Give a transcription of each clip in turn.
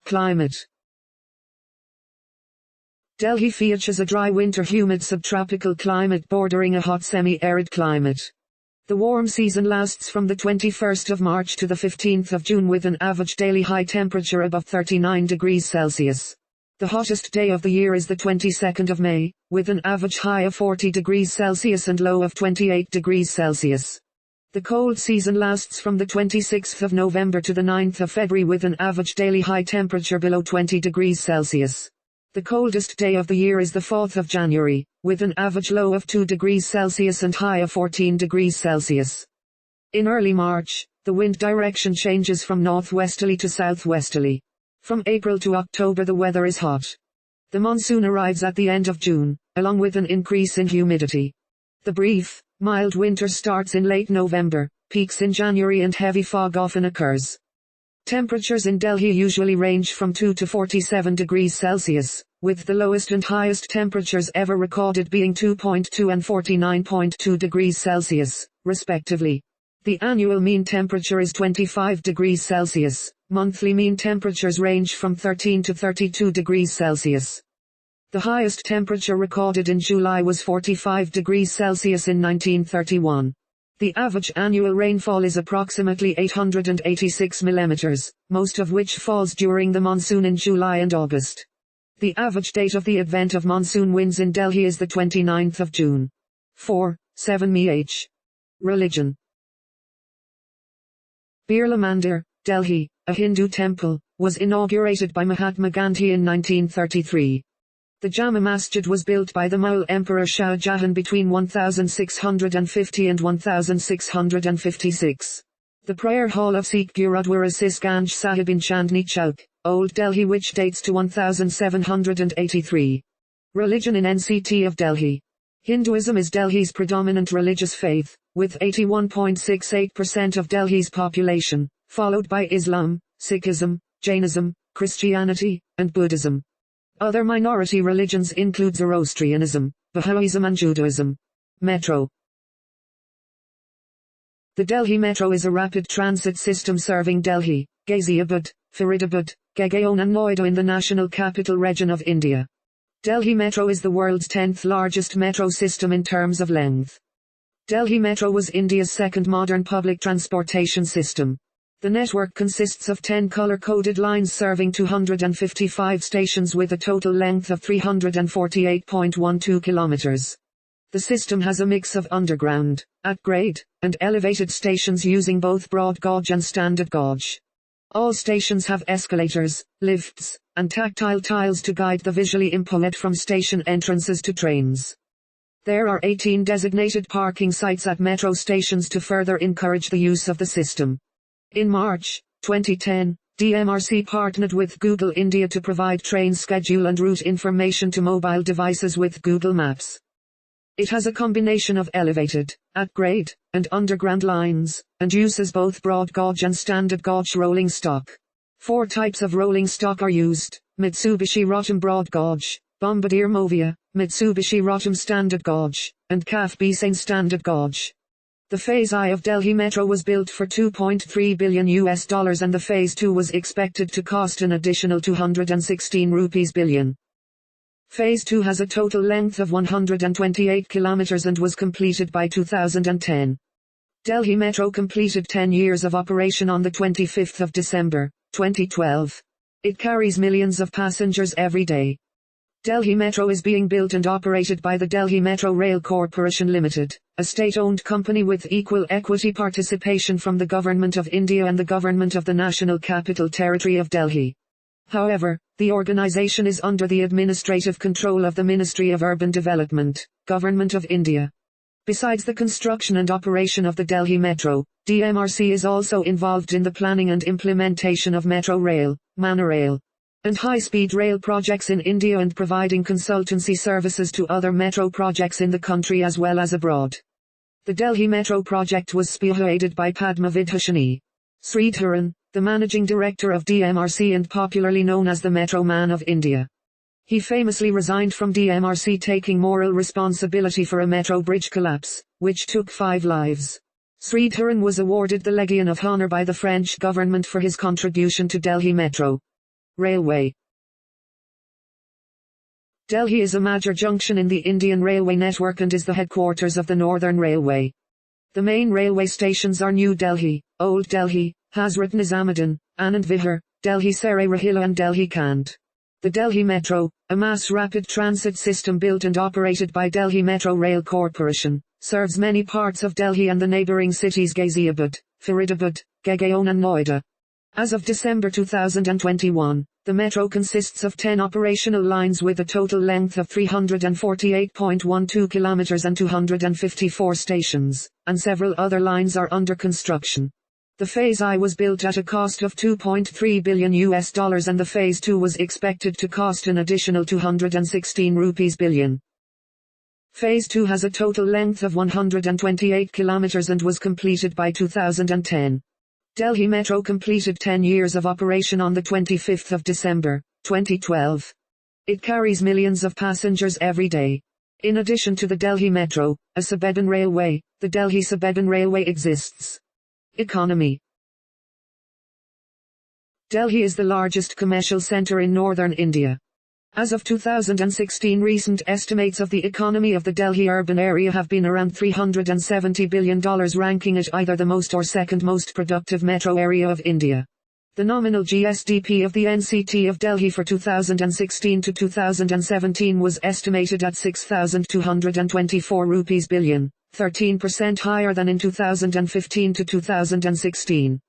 Climate. Delhi features a dry winter humid subtropical climate bordering a hot semi-arid climate. The warm season lasts from the 21st of March to the 15th of June with an average daily high temperature above 39 degrees Celsius. The hottest day of the year is the 22nd of May, with an average high of 40 degrees Celsius and low of 28 degrees Celsius. The cold season lasts from the 26th of November to the 9th of February with an average daily high temperature below 20 degrees Celsius. The coldest day of the year is the 4th of January, with an average low of 2 degrees Celsius and high of 14 degrees Celsius. In early March, the wind direction changes from northwesterly to southwesterly. From April to October the weather is hot. The monsoon arrives at the end of June, along with an increase in humidity. The brief, mild winter starts in late November, peaks in January and heavy fog often occurs. Temperatures in Delhi usually range from 2 to 47 degrees Celsius, with the lowest and highest temperatures ever recorded being 2.2 and 49.2 degrees Celsius, respectively. The annual mean temperature is 25 degrees Celsius. Monthly mean temperatures range from 13 to 32 degrees Celsius. The highest temperature recorded in July was 45 degrees Celsius in 1931. The average annual rainfall is approximately 886 millimeters, most of which falls during the monsoon in July and August. The average date of the advent of monsoon winds in Delhi is the 29th of June. 4:7 mh. Religion. Birla Mandir, Delhi, a Hindu temple, was inaugurated by Mahatma Gandhi in 1933. The Jama Masjid was built by the Mughal Emperor Shah Jahan between 1650 and 1656. The prayer hall of Sikh Gurudwara Sisganj Sahib in Chandni Chowk, Old Delhi, which dates to 1783. Religion in NCT of Delhi. Hinduism is Delhi's predominant religious faith, with 81.68% of Delhi's population, followed by Islam, Sikhism, Jainism, Christianity, and Buddhism. Other minority religions include Zoroastrianism, Baha'ism and Judaism. Metro. The Delhi Metro is a rapid transit system serving Delhi, Ghaziabad, Faridabad, Gagaon and Noida in the National Capital Region of India. Delhi Metro is the world's 10th largest metro system in terms of length. Delhi Metro was India's second modern public transportation system. The network consists of 10 color-coded lines serving 255 stations with a total length of 348.12 kilometers. The system has a mix of underground, at-grade, and elevated stations using both broad gauge and standard gauge. All stations have escalators, lifts, and tactile tiles to guide the visually input from station entrances to trains. There are 18 designated parking sites at metro stations to further encourage the use of the system. In March 2010, DMRC partnered with Google India to provide train schedule and route information to mobile devices with Google Maps. It has a combination of elevated, at-grade, and underground lines, and uses both broad gauge and standard gauge rolling stock. 4 types of rolling stock are used: Mitsubishi Rotem broad gauge, Bombardier Movia, Mitsubishi Rotem standard gauge, and CAF Bisane standard gauge. The Phase I of Delhi Metro was built for $2.3 billion and the Phase II was expected to cost an additional 216 billion. Phase II has a total length of 128 kilometers and was completed by 2010. Delhi Metro completed 10 years of operation on the 25th of December, 2012. It carries millions of passengers every day. Delhi Metro is being built and operated by the Delhi Metro Rail Corporation Limited, a state-owned company with equal equity participation from the Government of India and the Government of the National Capital Territory of Delhi. However, the organization is under the administrative control of the Ministry of Urban Development, Government of India. Besides the construction and operation of the Delhi Metro, DMRC is also involved in the planning and implementation of metro rail, monorail, and high-speed rail projects in India and providing consultancy services to other metro projects in the country as well as abroad. The Delhi Metro project was spearheaded by Padma Vibhushan Sridharan, the managing director of DMRC and popularly known as the Metro Man of India. He famously resigned from DMRC taking moral responsibility for a metro bridge collapse, which took 5 lives. Sridharan was awarded the Legion of Honor by the French government for his contribution to Delhi Metro. Railway. Delhi is a major junction in the Indian railway network and is the headquarters of the Northern Railway. The main railway stations are New Delhi, Old Delhi, Hazrat Nizamuddin, Anand Vihar, Delhi Sarai Rohilla and Delhi Kant. The Delhi Metro, a mass rapid transit system built and operated by Delhi Metro Rail Corporation, serves many parts of Delhi and the neighbouring cities Ghaziabad, Faridabad, Gagaon and Noida. As of December 2021, the metro consists of 10 operational lines with a total length of 348.12 kilometers and 254 stations, and several other lines are under construction. The Phase I was built at a cost of $2.3 billion and the Phase II was expected to cost an additional 216 rupees billion. Phase II has a total length of 128 kilometers and was completed by 2010. Delhi Metro completed 10 years of operation on the 25th of December, 2012. It carries millions of passengers every day. In addition to the Delhi Metro, a suburban railway, the Delhi Suburban Railway exists. Economy. Delhi is the largest commercial center in northern India. As of 2016, recent estimates of the economy of the Delhi urban area have been around $370 billion, ranking it either the most or second most productive metro area of India. The nominal GSDP of the NCT of Delhi for 2016 to 2017 was estimated at 6,224 rupees billion, 13% higher than in 2015 to 2016.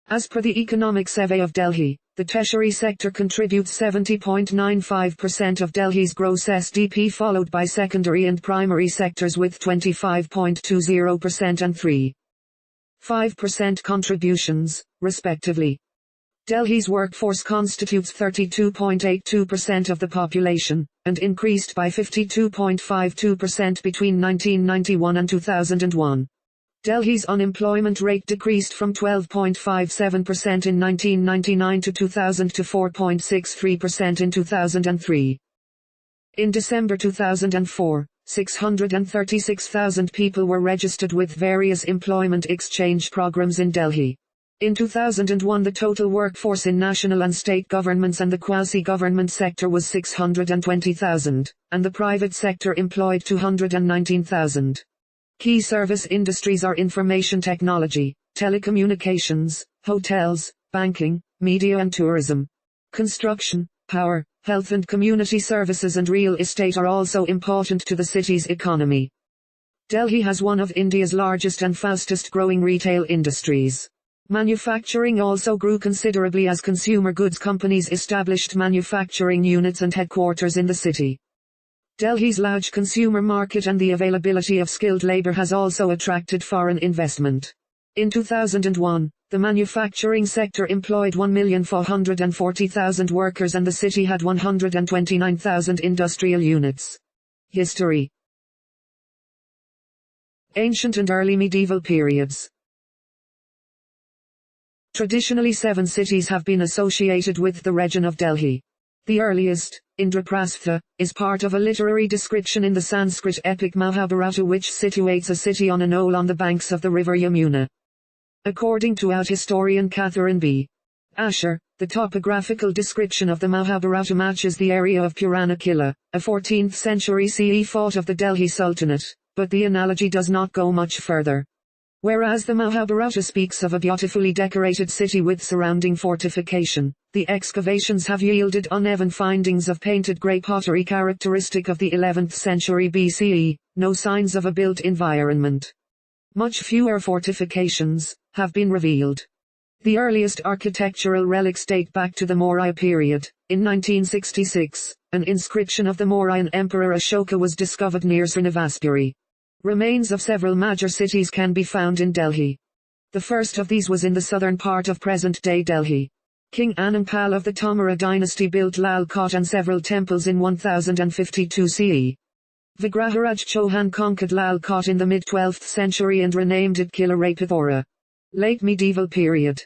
As per the Economic Survey of Delhi, the tertiary sector contributes 70.95% of Delhi's gross SDP, followed by secondary and primary sectors with 25.20% and 3.5% contributions, respectively. Delhi's workforce constitutes 32.82% of the population, and increased by 52.52% between 1991 and 2001. Delhi's unemployment rate decreased from 12.57% in 1999 to 2000 to 4.63% in 2003. In December 2004, 636,000 people were registered with various employment exchange programs in Delhi. In 2001, the total workforce in national and state governments and the quasi-government sector was 620,000, and the private sector employed 219,000. Key service industries are information technology, telecommunications, hotels, banking, media and tourism. Construction, power, health and community services and real estate are also important to the city's economy. Delhi has one of India's largest and fastest growing retail industries. Manufacturing also grew considerably as consumer goods companies established manufacturing units and headquarters in the city. Delhi's large consumer market and the availability of skilled labor has also attracted foreign investment. In 2001, the manufacturing sector employed 1,440,000 workers and the city had 129,000 industrial units. History. Ancient and early medieval periods. Traditionally 7 cities have been associated with the region of Delhi. The earliest, Indraprastha, is part of a literary description in the Sanskrit epic Mahabharata which situates a city on a knoll on the banks of the river Yamuna. According to art historian Catherine B. Asher, the topographical description of the Mahabharata matches the area of Purana Killa, a 14th century CE fort of the Delhi Sultanate, but the analogy does not go much further. Whereas the Mahabharata speaks of a beautifully decorated city with surrounding fortification, the excavations have yielded uneven findings of painted grey pottery characteristic of the 11th century BCE, no signs of a built environment. Much fewer fortifications have been revealed. The earliest architectural relics date back to the Maurya period. In 1966, an inscription of the Mauryan Emperor Ashoka was discovered near Srinivaspuri. Remains of several major cities can be found in Delhi. The first of these was in the southern part of present-day Delhi. King Anandpal of the Tomara dynasty built Lal Kot and several temples in 1052 CE. Vigraharaj Chauhan conquered Lal Kot in the mid-12th century and renamed it Kila Rapithora. Late medieval period.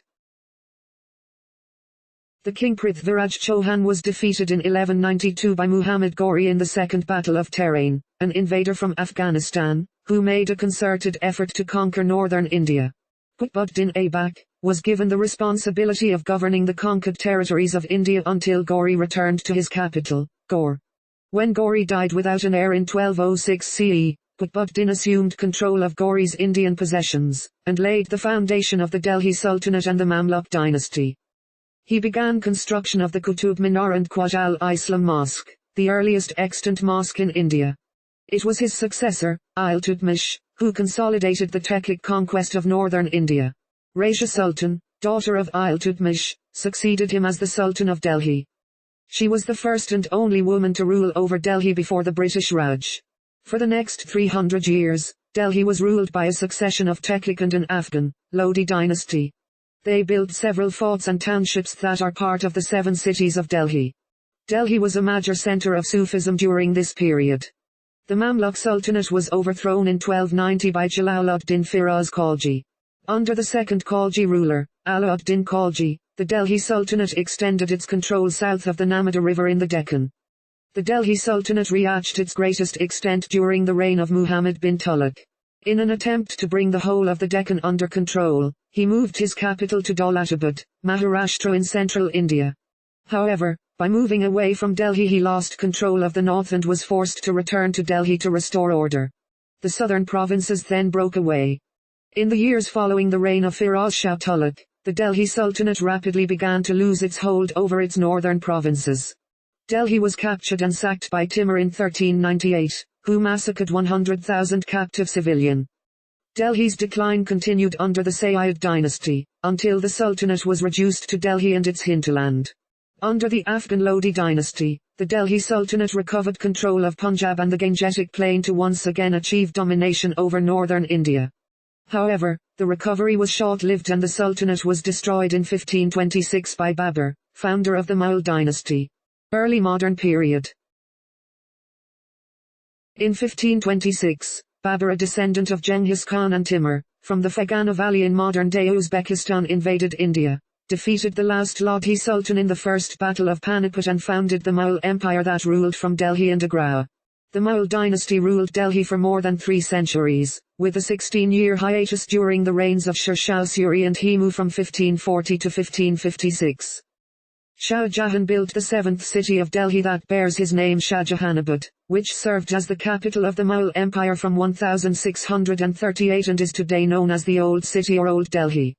The King Prithviraj Chauhan was defeated in 1192 by Muhammad Ghori in the Second Battle of Tarain, an invader from Afghanistan, who made a concerted effort to conquer northern India. Qutbuddin Aibak, was given the responsibility of governing the conquered territories of India until Gauri returned to his capital, Gaur. When Gauri died without an heir in 1206 CE, Qutbuddin assumed control of Gauri's Indian possessions, and laid the foundation of the Delhi Sultanate and the Mamluk dynasty. He began construction of the Qutub Minar and Quwat al-Islam Mosque, the earliest extant mosque in India. It was his successor, Iltutmish, who consolidated the Teglic conquest of northern India. Raja Sultan, daughter of Iltutmish, succeeded him as the Sultan of Delhi. She was the first and only woman to rule over Delhi before the British Raj. For the next 300 years, Delhi was ruled by a succession of Teglic and an Afghan, Lodi dynasty. They built several forts and townships that are part of the 7 cities of Delhi. Delhi was a major center of Sufism during this period. The Mamluk Sultanate was overthrown in 1290 by Jalaluddin Firoz Khalji. Under the second Khalji ruler, Alauddin Khalji, the Delhi Sultanate extended its control south of the Narmada River in the Deccan. The Delhi Sultanate reached its greatest extent during the reign of Muhammad bin Tughlaq. In an attempt to bring the whole of the Deccan under control, he moved his capital to Daulatabad, Maharashtra in central India. However, by moving away from Delhi he lost control of the north and was forced to return to Delhi to restore order. The southern provinces then broke away. In the years following the reign of Firoz Shah Tughlaq, the Delhi Sultanate rapidly began to lose its hold over its northern provinces. Delhi was captured and sacked by Timur in 1398, who massacred 100,000 captive civilians. Delhi's decline continued under the Sayyid dynasty, until the Sultanate was reduced to Delhi and its hinterland. Under the Afghan Lodi dynasty, the Delhi Sultanate recovered control of Punjab and the Gangetic Plain to once again achieve domination over northern India. However, the recovery was short-lived and the Sultanate was destroyed in 1526 by Babur, founder of the Mole Dynasty. Early modern period. In 1526, Babur, a descendant of Genghis Khan and Timur, from the Fergana Valley in modern-day Uzbekistan, invaded India, defeated the last Lodhi Sultan in the First Battle of Panipat and founded the Mole Empire that ruled from Delhi and Agra. The Mole dynasty ruled Delhi for more than 3 centuries, with a 16-year hiatus during the reigns of Sher Shah Suri and Himu from 1540 to 1556. Shah Jahan built the 7th city of Delhi that bears his name, Shahjahanabad, which served as the capital of the Mole Empire from 1638 and is today known as the Old City or Old Delhi.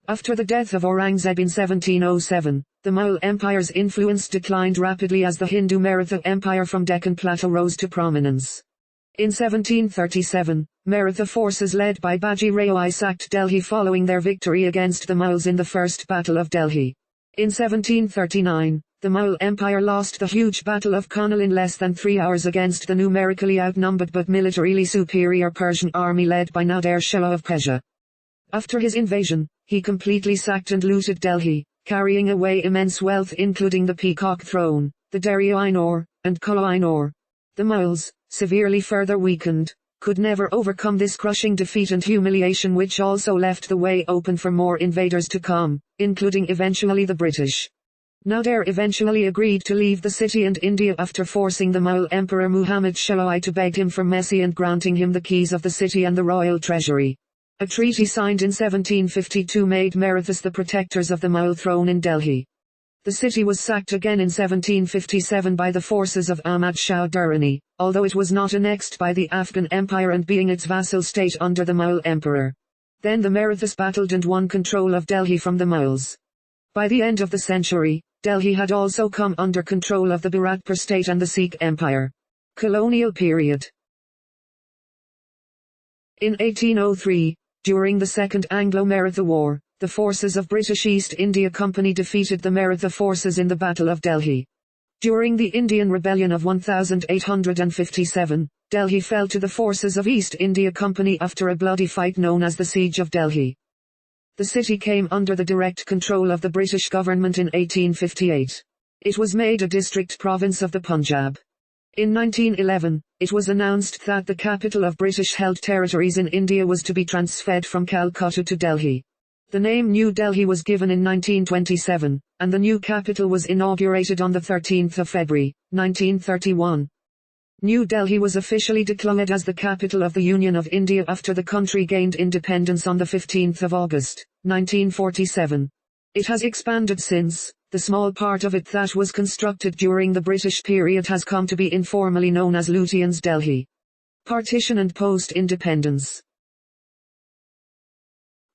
After the death of Aurangzeb in 1707, the Mole Empire's influence declined rapidly as the Hindu Maratha Empire from Deccan Plateau rose to prominence. In 1737, Maratha forces led by Baji Rao sacked Delhi following their victory against the Moles in the First Battle of Delhi. In 1739, the Mole Empire lost the huge Battle of Karnal in less than 3 hours against the numerically outnumbered but militarily superior Persian army led by Nader Shah of Persia. After his invasion, he completely sacked and looted Delhi, carrying away immense wealth including the Peacock Throne, the Darya-i-Noor, and Koh-i-Noor. The Moles, severely further weakened, could never overcome this crushing defeat and humiliation, which also left the way open for more invaders to come, including eventually the British. Nader eventually agreed to leave the city and India after forcing the Mole Emperor Muhammad Shah to beg him for mercy and granting him the keys of the city and the royal treasury. A treaty signed in 1752 made Marathas the protectors of the Mole throne in Delhi. The city was sacked again in 1757 by the forces of Ahmad Shah Durrani, although it was not annexed by the Afghan Empire and being its vassal state under the Mole Emperor. Then the Marathas battled and won control of Delhi from the Moles. By the end of the century, Delhi had also come under control of the Bharatpur state and the Sikh Empire. Colonial period. In 1803, during the Second Anglo-Maratha War, the forces of British East India Company defeated the Maratha forces in the Battle of Delhi. During the Indian Rebellion of 1857, Delhi fell to the forces of East India Company after a bloody fight known as the Siege of Delhi. The city came under the direct control of the British government in 1858. It was made a district province of the Punjab. In 1911, it was announced that the capital of British-held territories in India was to be transferred from Calcutta to Delhi. The name New Delhi was given in 1927, and the new capital was inaugurated on 13 February, 1931. New Delhi was officially declared as the capital of the Union of India after the country gained independence on 15 August, 1947. It has expanded since. The small part of it that was constructed during the British period has come to be informally known as Lutyens Delhi. Partition and post-independence.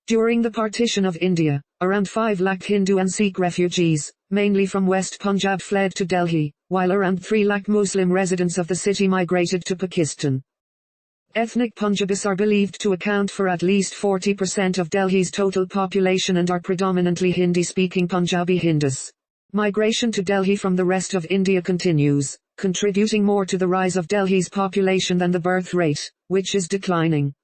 During the partition of India, around 5 lakh Hindu and Sikh refugees, mainly from West Punjab, fled to Delhi, while around 3 lakh Muslim residents of the city migrated to Pakistan. Ethnic Punjabis are believed to account for at least 40% of Delhi's total population and are predominantly Hindi-speaking Punjabi Hindus. Migration to Delhi from the rest of India continues, contributing more to the rise of Delhi's population than the birth rate, which is declining.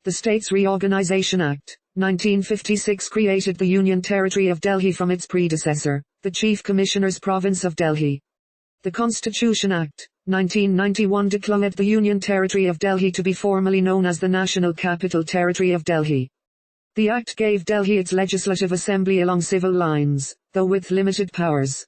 The state's Reorganization Act, 1956 created the Union Territory of Delhi from its predecessor, the Chief Commissioner's Province of Delhi. The Constitution Act, 1991 declared the Union Territory of Delhi to be formally known as the National Capital Territory of Delhi. The Act gave Delhi its legislative assembly along civil lines, though with limited powers.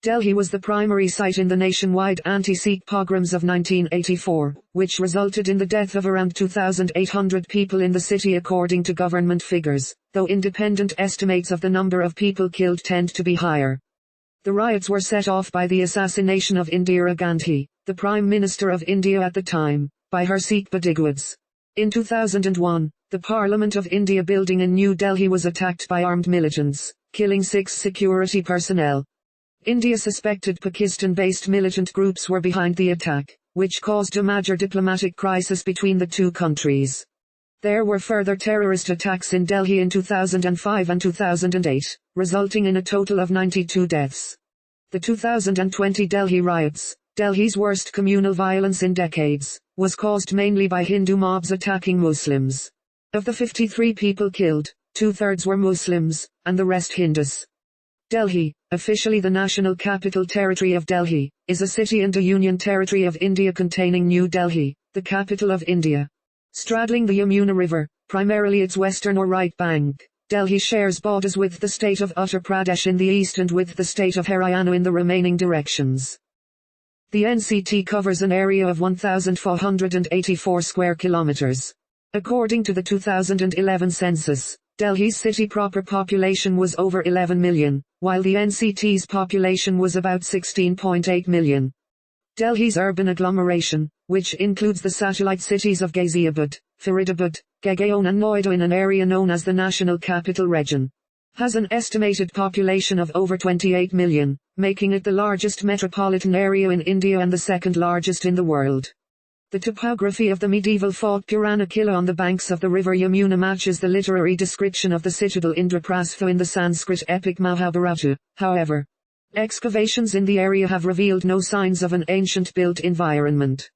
Delhi was the primary site in the nationwide anti-Sikh pogroms of 1984, which resulted in the death of around 2,800 people in the city according to government figures, though independent estimates of the number of people killed tend to be higher. The riots were set off by the assassination of Indira Gandhi, the Prime Minister of India at the time, by her Sikh bodyguards. In 2001, the Parliament of India building in New Delhi was attacked by armed militants, killing 6 security personnel. India suspected Pakistan-based militant groups were behind the attack, which caused a major diplomatic crisis between the two countries. There were further terrorist attacks in Delhi in 2005 and 2008, resulting in a total of 92 deaths. The 2020 Delhi riots, Delhi's worst communal violence in decades, was caused mainly by Hindu mobs attacking Muslims. Of the 53 people killed, 2/3 were Muslims, and the rest Hindus. Delhi, officially the National Capital Territory of Delhi, is a city and a Union Territory of India containing New Delhi, the capital of India. Straddling the Yamuna River, primarily its western or right bank, Delhi shares borders with the state of Uttar Pradesh in the east and with the state of Haryana in the remaining directions. The NCT covers an area of 1,484 square kilometers. According to the 2011 census, Delhi's city proper population was over 11 million, while the NCT's population was about 16.8 million. Delhi's urban agglomeration, which includes the satellite cities of Ghaziabad, Faridabad, Gagaon and Noida in an area known as the National Capital Region, has an estimated population of over 28 million, making it the largest metropolitan area in India and the second largest in the world. The topography of the medieval fort Purana Killa on the banks of the river Yamuna matches the literary description of the citadel Indraprastha in the Sanskrit epic Mahabharata. However, excavations in the area have revealed no signs of an ancient built environment.